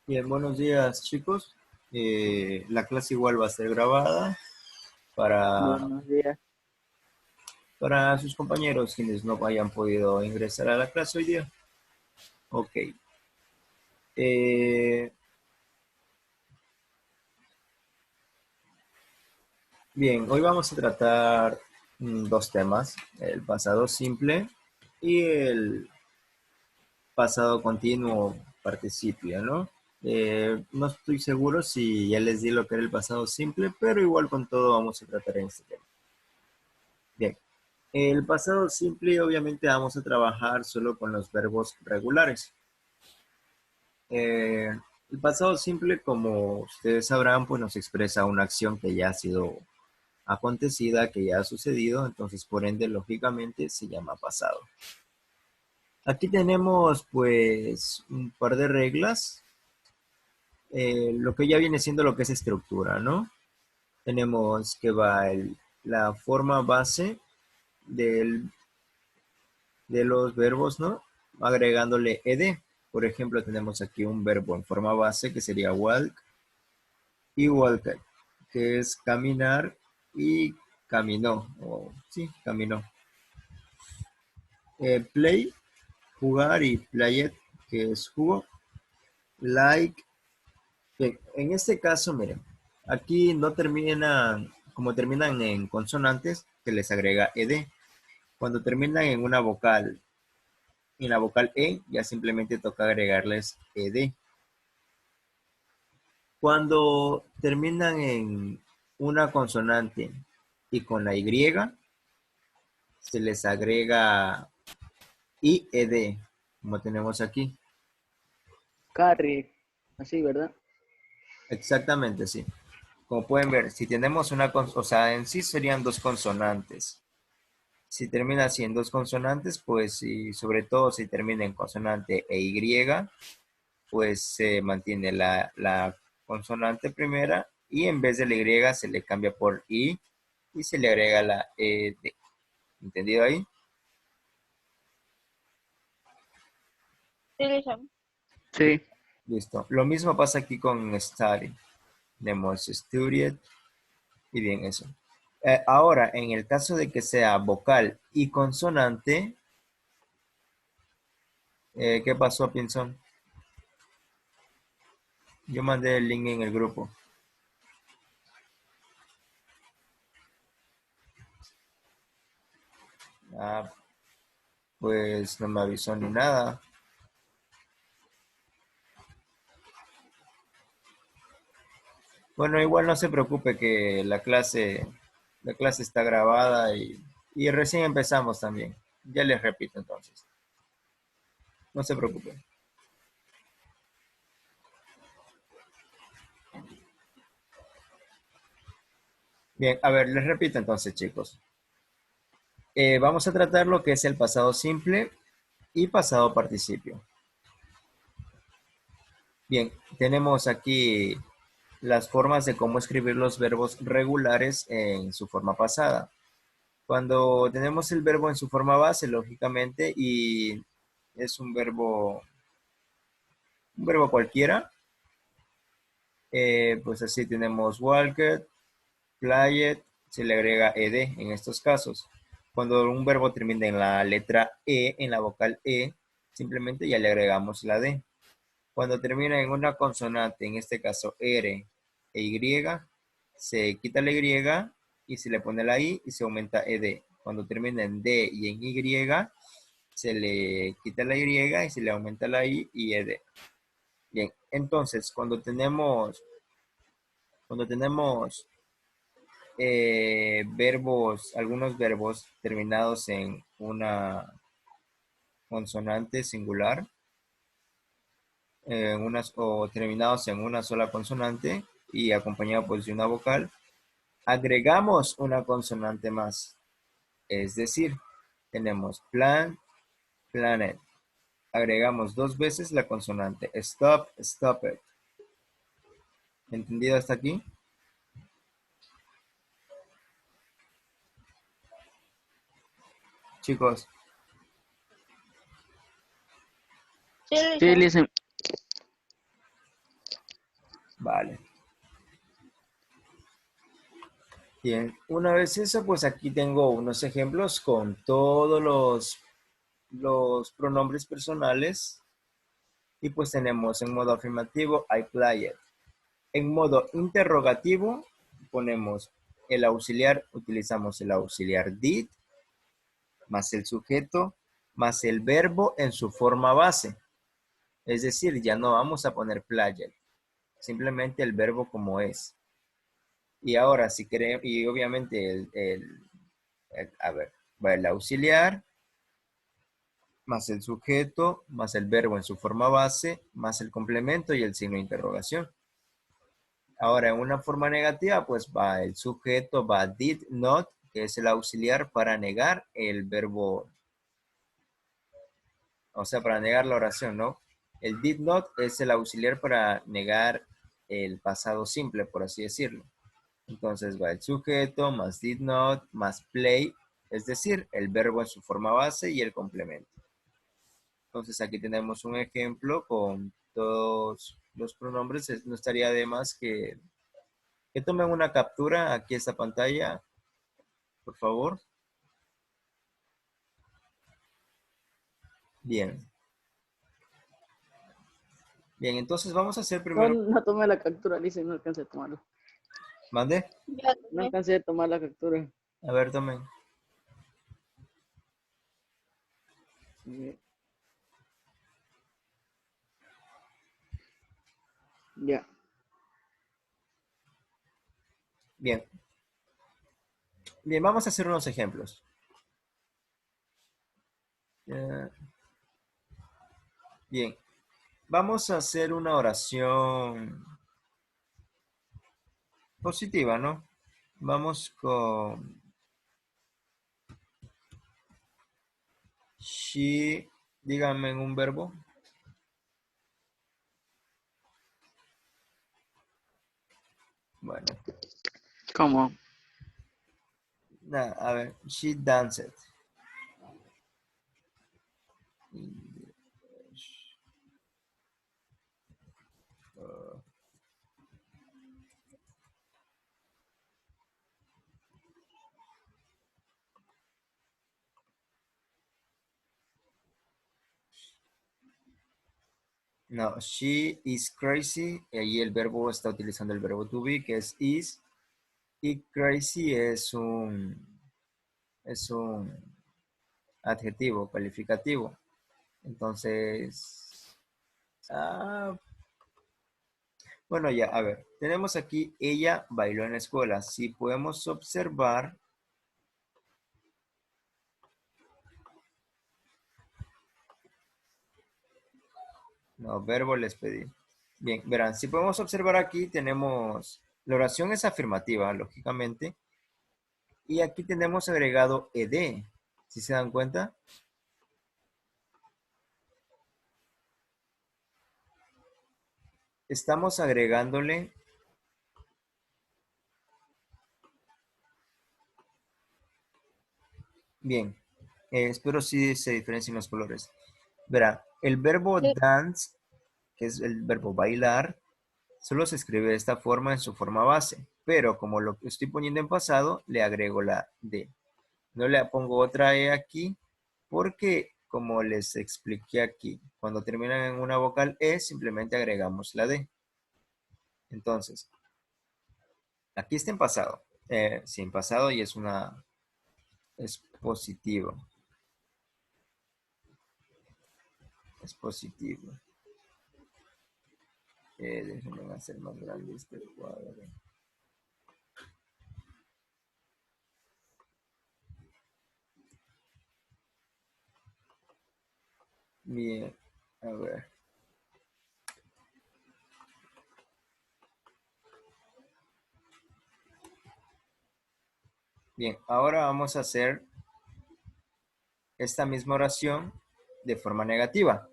Bien, buenos días chicos. La clase igual va a ser grabada para, Buenos días. para sus compañeros quienes no hayan podido ingresar a la clase hoy día. Ok. Eh, bien, hoy vamos a tratar dos temas, el pasado simple y el pasado continuo participio, ¿no? No estoy seguro si ya les di lo que era el pasado simple, pero igual con todo vamos a tratar en este tema. Bien. El pasado simple, obviamente, vamos a trabajar solo con los verbos regulares. Eh, el pasado simple, como ustedes sabrán, pues nos expresa una acción que ya ha sido acontecida, que ya ha sucedido, entonces por ende, lógicamente, se llama pasado. Aquí tenemos, pues, un par de reglas, lo que ya viene siendo lo que es estructura, ¿no? Tenemos que va la forma base del de los verbos, ¿no? Agregándole ed. Por ejemplo, tenemos aquí un verbo en forma base que sería walk y walked, que es caminar y caminó, o sí, caminó. Play, jugar y played, que es jugó. Like, que en este caso, miren, aquí no terminan, como terminan en consonantes, se les agrega ed. Cuando terminan en una vocal, en la vocal E, ya simplemente toca agregarles ed. Cuando terminan en una consonante y con la Y, se les agrega IED, como tenemos aquí. Carrie, así, ¿verdad? Exactamente, sí. Como pueden ver, si tenemos o sea, en sí serían dos consonantes. Si termina así en dos consonantes, pues, y sobre todo si termina en consonante e Y, pues se mantiene la consonante primera y en vez de la Y se le cambia por I y se le agrega la ED. ¿Entendido ahí? Sí, listo. Bien, Sí. listo. Lo mismo pasa aquí con study. Tenemos studied y bien eso. Ahora, en el caso de que sea vocal y consonante, ¿qué pasó, Pinzón? Yo mandé el link en el grupo. Ah, pues no me avisó ni nada. Bueno, igual no se preocupe que la clase está grabada y recién empezamos también. Ya les repito entonces. No se preocupen. Bien, a ver, les repito entonces, chicos. Vamos a tratar lo que es el pasado simple y pasado participio. Bien, tenemos aquí las formas de cómo escribir los verbos regulares en su forma pasada. Cuando tenemos el verbo en su forma base, lógicamente, y es un verbo cualquiera, pues así tenemos walked, played, se le agrega ed en estos casos. Cuando un verbo termina en la letra E, en la vocal E, simplemente ya le agregamos la D. Cuando termina en una consonante, en este caso R e Y, se quita la Y y se le pone la I y se aumenta ED. Cuando termina en D y en Y, se le quita la Y y se le aumenta la I y ED. Bien, entonces, cuando tenemos algunos verbos terminados en una consonante singular, o terminados en una sola consonante y acompañado pues de una vocal, agregamos una consonante más. Es decir, tenemos plan, planet. Agregamos dos veces la consonante stop, stopped. ¿Entendido hasta aquí? Chicos, Sí, Sí, listo. listen. Vale. Bien, una vez eso, pues aquí tengo unos ejemplos con todos los pronombres personales. Y pues tenemos en modo afirmativo, I play it. En modo interrogativo, ponemos el auxiliar, utilizamos el auxiliar did, más el sujeto, más el verbo en su forma base. Es decir, ya no vamos a poner played, simplemente el verbo como es. Y ahora, si queremos, y obviamente a ver, va el auxiliar, más el sujeto, más el verbo en su forma base, más el complemento y el signo de interrogación. Ahora, en una forma negativa, pues va el sujeto, va did not, que es el auxiliar para negar el verbo, o sea, para negar la oración, ¿no? El did not es el auxiliar para negar el pasado simple, por así decirlo. Entonces va el sujeto más did not más play, es decir, el verbo en su forma base y el complemento. Entonces aquí tenemos un ejemplo con todos los pronombres. No estaría de más que tomen una captura aquí a esta pantalla, por favor. Bien. Bien, entonces vamos a hacer No, primero. no tomé la captura, dice, no alcancé a tomarlo. Mande. Ya No tomé. alcancé a tomar la captura. A ver, tomen. Eh, Ya. Bien. Bien, vamos a hacer unos ejemplos. Bien. Vamos a hacer una oración positiva, ¿no? Vamos con she, díganme en un verbo. Bueno, ¿Cómo? a ver, she danced. No, she is crazy. Y ahí el verbo está utilizando el verbo to be, que es is. Y crazy es un adjetivo calificativo. Entonces, bueno, ya, a ver, tenemos aquí, ella bailó en la escuela. Si podemos observar, no, verbo les pedí. Bien, verán, si podemos observar aquí, tenemos, la oración es afirmativa, lógicamente. Y aquí tenemos agregado ed. ¿Sí se dan cuenta? Estamos agregándole, bien, espero si se diferencien los colores. Verá, el verbo Sí. dance, que es el verbo bailar, solo se escribe de esta forma en su forma base, pero como lo estoy poniendo en pasado, le agrego la D. No le pongo otra E aquí, porque como les expliqué aquí, cuando terminan en una vocal E, simplemente agregamos la D. Entonces, aquí está en pasado. Sí, en pasado y es positivo. Es positivo. Déjenme hacer más grande este cuadro. Bien, a ver. Bien, ahora vamos a hacer esta misma oración de forma negativa.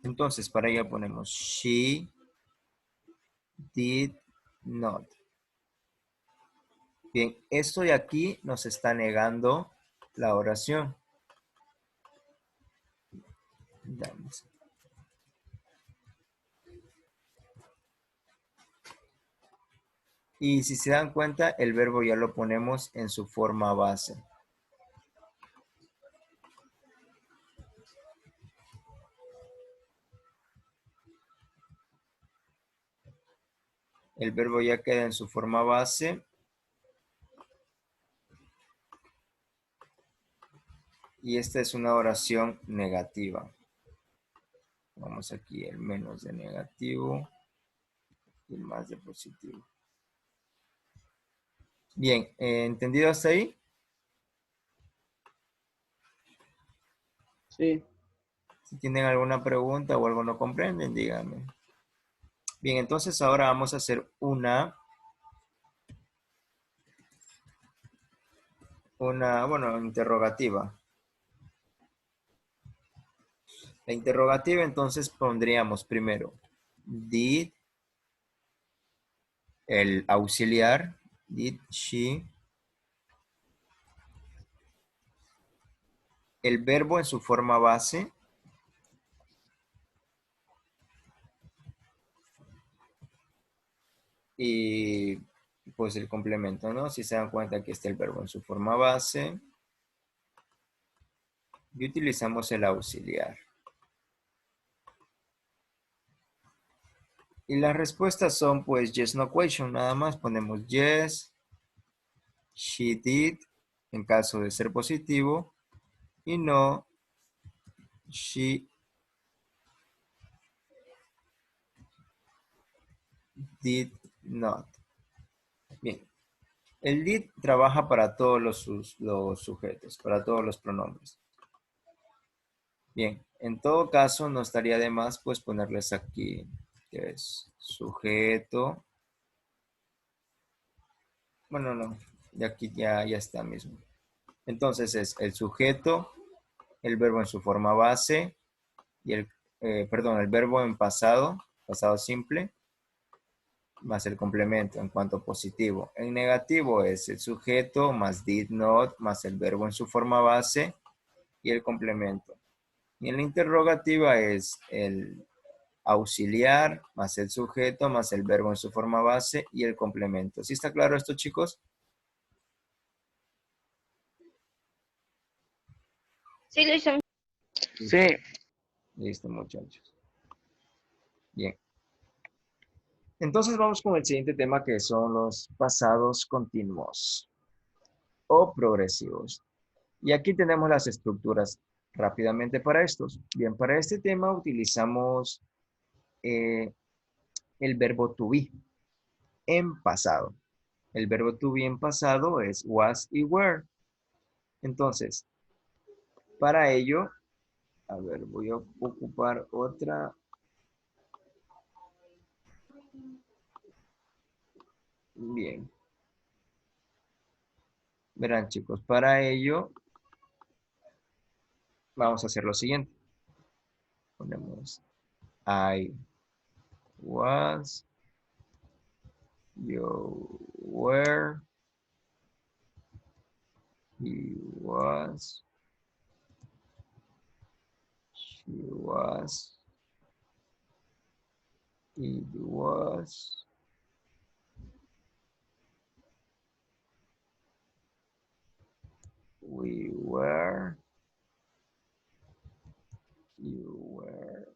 Entonces, para ello ponemos she did not. Bien, esto de aquí nos está negando la oración. Vamos. Y si se dan cuenta, el verbo ya lo ponemos en su forma base. El verbo ya queda en su forma base. Y esta es una oración negativa. Vamos aquí, el menos de negativo y el más de positivo. Bien, ¿entendido hasta ahí? Sí. Si tienen alguna pregunta o algo no comprenden, díganme. Bien, entonces ahora vamos a hacer una, interrogativa. La interrogativa entonces pondríamos primero did, el auxiliar, did she, el verbo en su forma base, y pues el complemento, ¿no? Si se dan cuenta, aquí está el verbo en su forma base y utilizamos el auxiliar. Y las respuestas son pues yes, no question, nada más ponemos yes, she did, en caso de ser positivo, y no, she did not. Bien, el did trabaja para todos los sujetos, para todos los pronombres. Bien, en todo caso no estaría de más pues ponerles aquí, que es sujeto. Bueno, no, de aquí ya está mismo. Entonces es el sujeto, el verbo en su forma base, y el verbo en pasado, pasado simple, más el complemento en cuanto positivo. En negativo es el sujeto más did not, más el verbo en su forma base y el complemento. Y en la interrogativa es el auxiliar más el sujeto más el verbo en su forma base y el complemento. ¿Sí está claro esto, chicos? Sí, lo hice. Sí. Listo, muchachos. Bien. Entonces vamos con el siguiente tema, que son los pasados continuos o progresivos. Y aquí tenemos las estructuras rápidamente para estos. Bien, para este tema utilizamos el verbo to be en pasado. El verbo to be en pasado es was y were. Entonces, para ello, a ver, voy a ocupar otra. Bien. Verán, chicos, para ello vamos a hacer lo siguiente. Ponemos I was, you were, he was, she was, it was, we were, you were,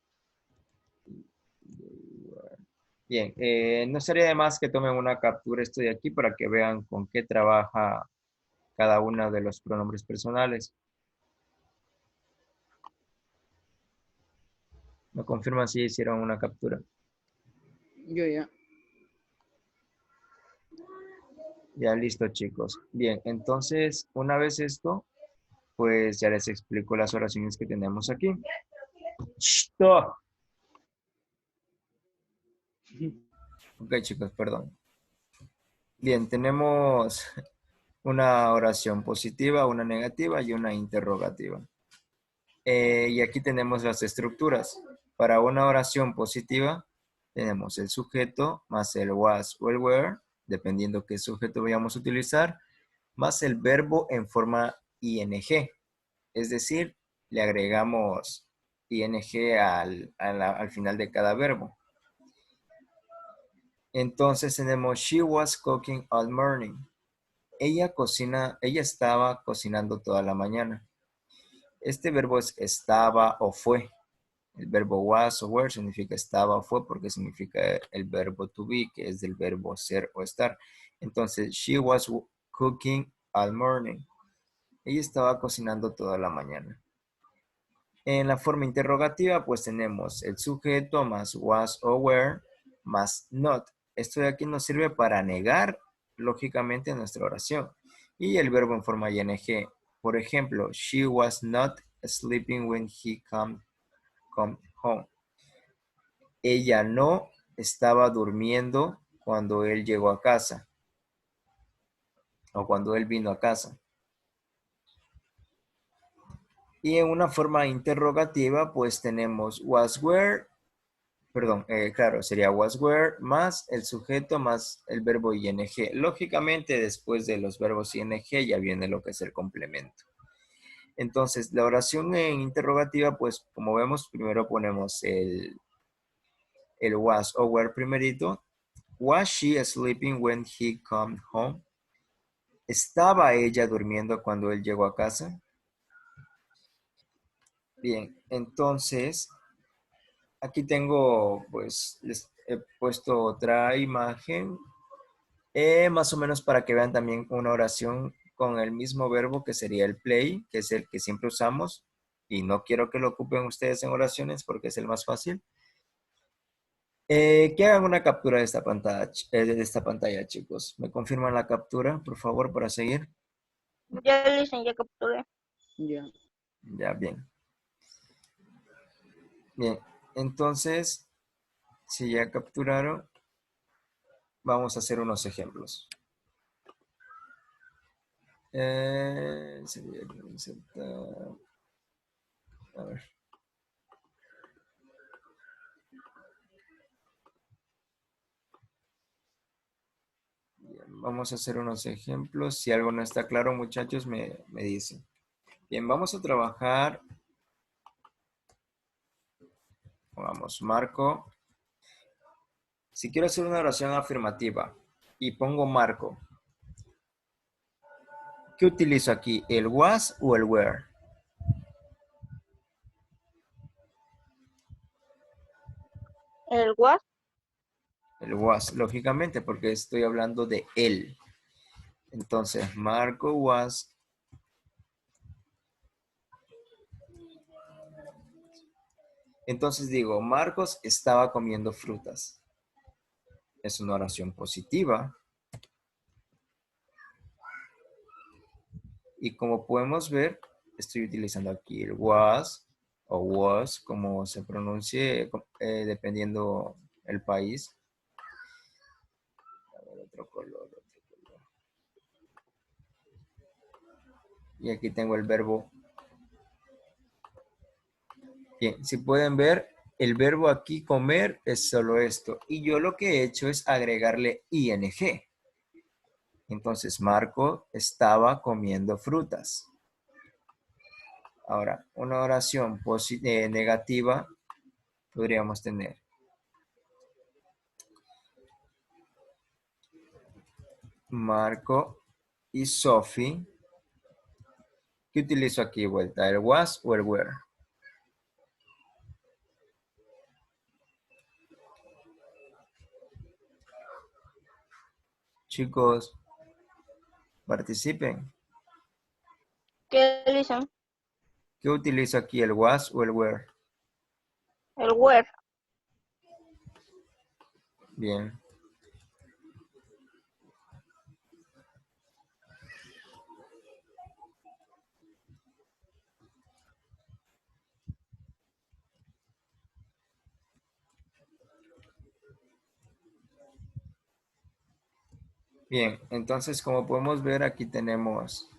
they were. Bien, no sería de más que tomen una captura esto de aquí para que vean con qué trabaja cada uno de los pronombres personales. ¿Me confirman si hicieron una captura? Yo ya. Ya listo, chicos. Bien, entonces, una vez esto, pues ya les explico las oraciones que tenemos aquí. ¡Stop! Ok, chicos, perdón. Bien, tenemos una oración positiva, una negativa y una interrogativa. Y aquí tenemos las estructuras. Para una oración positiva, tenemos el sujeto más el was o el were, dependiendo qué sujeto vayamos a utilizar, más el verbo en forma ing. Es decir, le agregamos ing al final de cada verbo. Entonces tenemos she was cooking all morning. Ella estaba cocinando toda la mañana. Este verbo es estaba o fue. El verbo was o were significa estaba o fue porque significa el verbo to be, que es del verbo ser o estar. Entonces, she was cooking all morning. Ella estaba cocinando toda la mañana. En la forma interrogativa, pues tenemos el sujeto más was o were más not. Esto de aquí nos sirve para negar, lógicamente, nuestra oración. Y el verbo en forma ing. Por ejemplo, she was not sleeping when he come home. Ella no estaba durmiendo cuando él llegó a casa o cuando él vino a casa. Y en una forma interrogativa, pues tenemos claro, sería was were más el sujeto más el verbo ing. Lógicamente, después de los verbos ing ya viene lo que es el complemento. Entonces, la oración en interrogativa, pues como vemos, primero ponemos el was o were primerito. Was she sleeping when he came home? ¿Estaba ella durmiendo cuando él llegó a casa? Bien, entonces, aquí tengo, pues, les he puesto otra imagen, más o menos para que vean también una oración con el mismo verbo que sería el play, que es el que siempre usamos, y no quiero que lo ocupen ustedes en oraciones porque es el más fácil. Que hagan una captura de esta pantalla, chicos. ¿Me confirman la captura, por favor, para seguir? Ya le hice, ya capturé. Ya. Ya, bien. Bien, entonces, si ya capturaron, vamos a hacer unos ejemplos. Sería insertar. A ver. Bien, vamos a hacer unos ejemplos. Si algo no está claro, muchachos, me dicen. Bien, vamos a trabajar. Pongamos Marco. Si quiero hacer una oración afirmativa y pongo Marco, ¿qué utilizo aquí? ¿El was o el were? El was, El was, lógicamente, porque estoy hablando de él. Entonces, Marco was. Entonces digo, Marcos estaba comiendo frutas. Es una oración positiva. Y como podemos ver, estoy utilizando aquí el was o was, como se pronuncie, dependiendo el país. A ver, otro color. Y aquí tengo el verbo. Bien, si pueden ver, el verbo aquí comer es solo esto. Y yo lo que he hecho es agregarle ing. Entonces, Marco estaba comiendo frutas. Ahora, una oración negativa podríamos tener. Marco y Sophie. ¿Qué utilizo aquí de vuelta? ¿El was o el were? Chicos, participen. ¿qué le hice? ¿Qué utilizo aquí? ¿El was o el were? El were. Bien. Bien, entonces como podemos ver aquí tenemos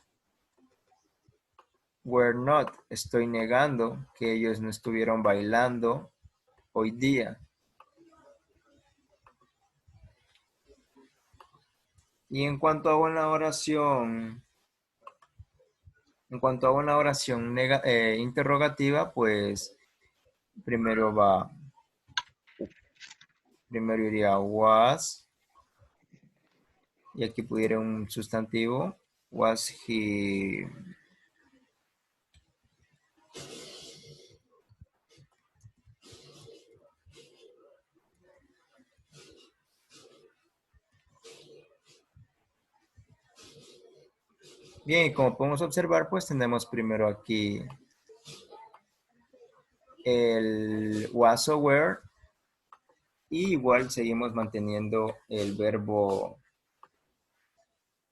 were not. Estoy negando que ellos no estuvieron bailando hoy día. Y en cuanto a una oración, interrogativa, pues primero va Primero iría was. Y aquí pudiera un sustantivo. Was he... Bien, y como podemos observar, pues tenemos primero aquí el was o were. Y igual seguimos manteniendo el verbo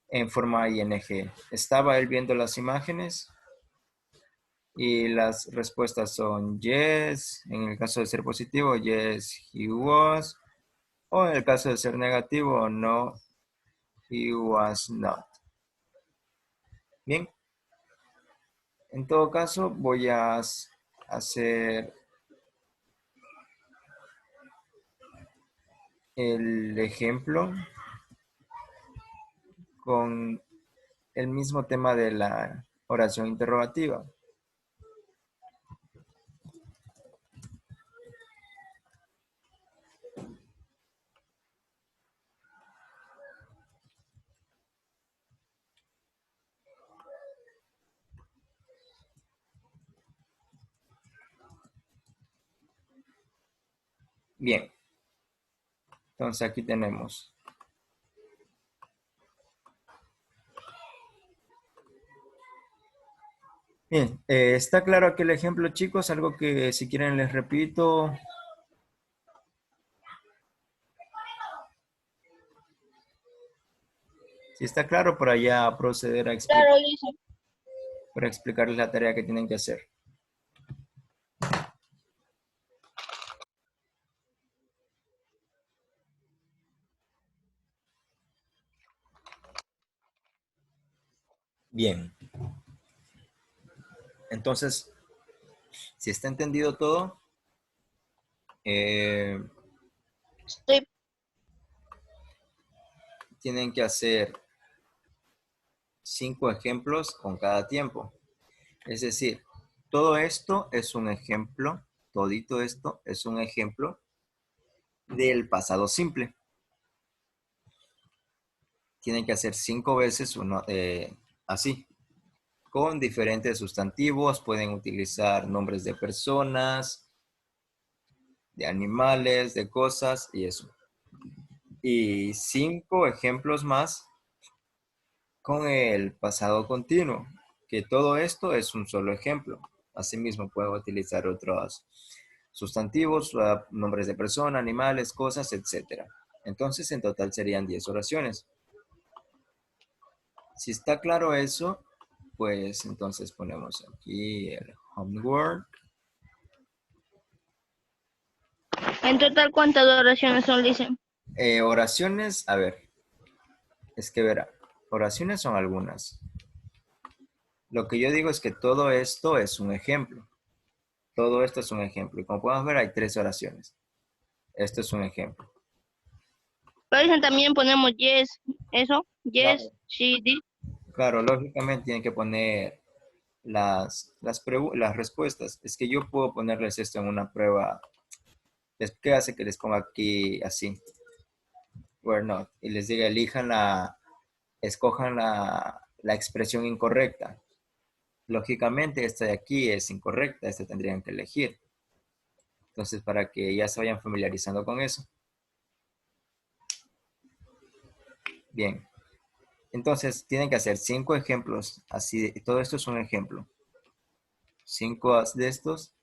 en forma ing. Estaba él viendo las imágenes y las respuestas son yes, en el caso de ser positivo, yes, he was, o en el caso de ser negativo, no, he was not. Bien, en todo caso voy a hacer el ejemplo con el mismo tema de la oración interrogativa. Bien, entonces aquí tenemos. Bien, ¿está claro aquí el ejemplo, chicos? Algo que si quieren les repito. Si está claro, por allá proceder a Claro, Lisa. para explicarles la tarea que tienen que hacer. Bien. Entonces, si está entendido todo, Sí. tienen que hacer 5 ejemplos con cada tiempo. Es decir, todo esto es un ejemplo, todito esto es un ejemplo del pasado simple. Tienen que hacer 5 veces uno, así, con diferentes sustantivos. Pueden utilizar nombres de personas, de animales, de cosas y eso. Y 5 ejemplos más con el pasado continuo, que todo esto es un solo ejemplo. Asimismo, puedo utilizar otros sustantivos, nombres de persona, animales, cosas, etc. Entonces, en total serían 10 oraciones. Si está claro eso, pues entonces ponemos aquí el homework. En total, ¿cuántas oraciones son, Lisa? Oraciones, a ver, es que verá, oraciones son algunas. Lo que yo digo es que todo esto es un ejemplo. Todo esto es un ejemplo. Y como podemos ver, hay 3 oraciones. Esto es un ejemplo. Pero Lisa, también ponemos yes, eso, yes, Claro. she did. Claro, lógicamente tienen que poner las respuestas. Es que yo puedo ponerles esto en una prueba. ¿Qué hace que les ponga aquí así? Were not. Y les diga, escojan la expresión incorrecta. Lógicamente, esta de aquí es incorrecta. Esta tendrían que elegir. Entonces, para que ya se vayan familiarizando con eso. Bien. Entonces, tienen que hacer 5 ejemplos. Así, todo esto es un ejemplo. 5 de estos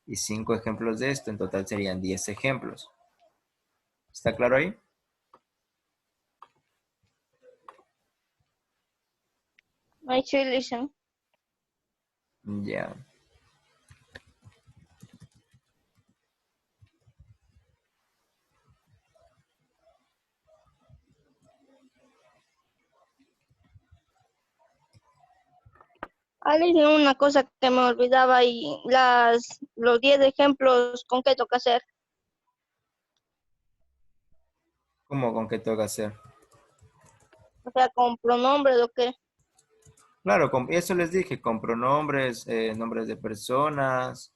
y 5 ejemplos de esto. En total serían 10 ejemplos. ¿Está claro ahí? I see, Lisa. Ya. Ah, Lisa, una cosa que me olvidaba y los 10 ejemplos, ¿con qué toca hacer? ¿Cómo con qué toca hacer? O sea, con pronombres o qué. Claro, eso les dije, con pronombres, nombres de personas.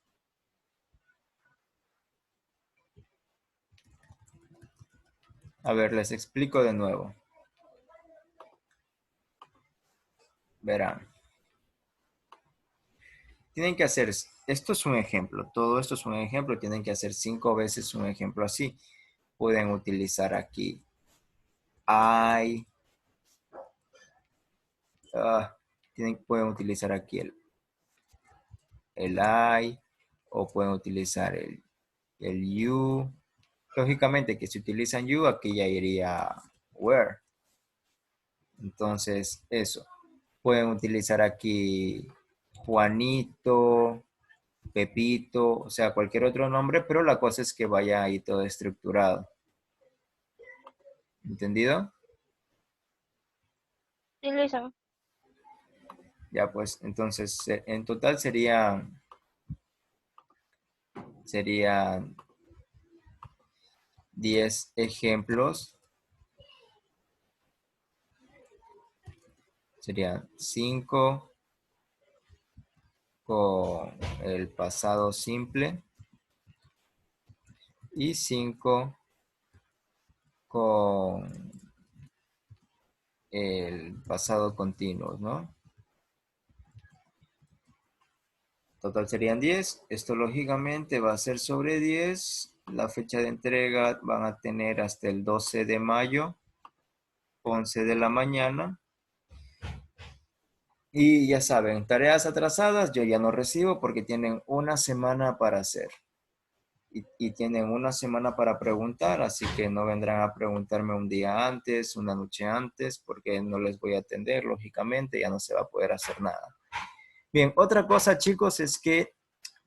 A ver, les explico de nuevo. Verán. Tienen que hacer, esto es un ejemplo, todo esto es un ejemplo, tienen que hacer 5 veces un ejemplo así. Pueden utilizar aquí I, pueden utilizar aquí el I, o pueden utilizar el you. Lógicamente que si utilizan you, aquí ya iría where. Entonces, eso. Pueden utilizar aquí Juanito, Pepito, o sea, cualquier otro nombre, pero la cosa es que vaya ahí todo estructurado. ¿Entendido? Utilizan. Ya, pues, entonces, en total serían 10 ejemplos. Serían 5 con el pasado simple y 5 con el pasado continuo, ¿no? Total serían 10. Esto lógicamente va a ser sobre 10. La fecha de entrega van a tener hasta el 12 de mayo, 11 de la mañana. Y ya saben, tareas atrasadas yo ya no recibo porque tienen una semana para hacer. Y tienen una semana para preguntar, así que no vendrán a preguntarme un día antes, una noche antes, porque no les voy a atender, lógicamente, ya no se va a poder hacer nada. Bien, otra cosa, chicos, es que,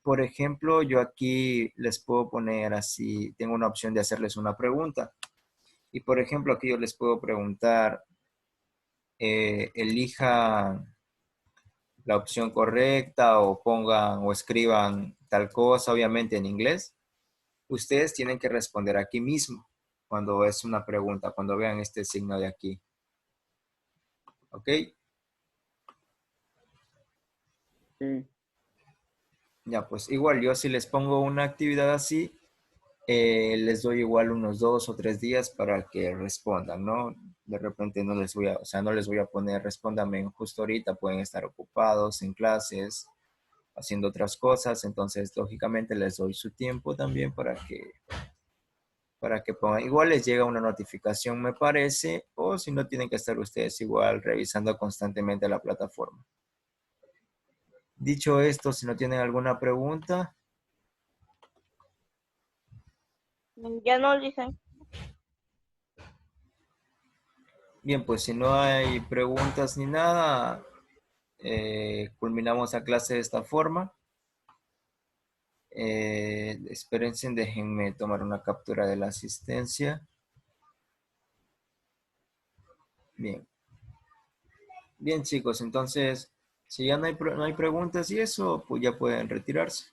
por ejemplo, yo aquí les puedo poner así, tengo una opción de hacerles una pregunta. Y, por ejemplo, aquí yo les puedo preguntar, elijan la opción correcta o pongan o escriban tal cosa, obviamente en inglés. Ustedes tienen que responder aquí mismo cuando es una pregunta, cuando vean este signo de aquí. ¿Ok? Sí. Ya, pues igual yo si les pongo una actividad así, les doy igual unos 2 o 3 días para que respondan, ¿no? De repente no les voy a, o sea, no les voy a poner respóndame justo ahorita, pueden estar ocupados en clases, haciendo otras cosas, entonces lógicamente les doy su tiempo también para que pongan, igual les llega una notificación me parece, o si no tienen que estar ustedes igual revisando constantemente la plataforma. Dicho esto, si no tienen alguna pregunta, Ya no dicen. bien, pues si no hay preguntas ni nada, culminamos la clase de esta forma. Espérense, déjenme tomar una captura de la asistencia. Bien. Bien, chicos, entonces, si ya no hay preguntas y eso, pues ya pueden retirarse.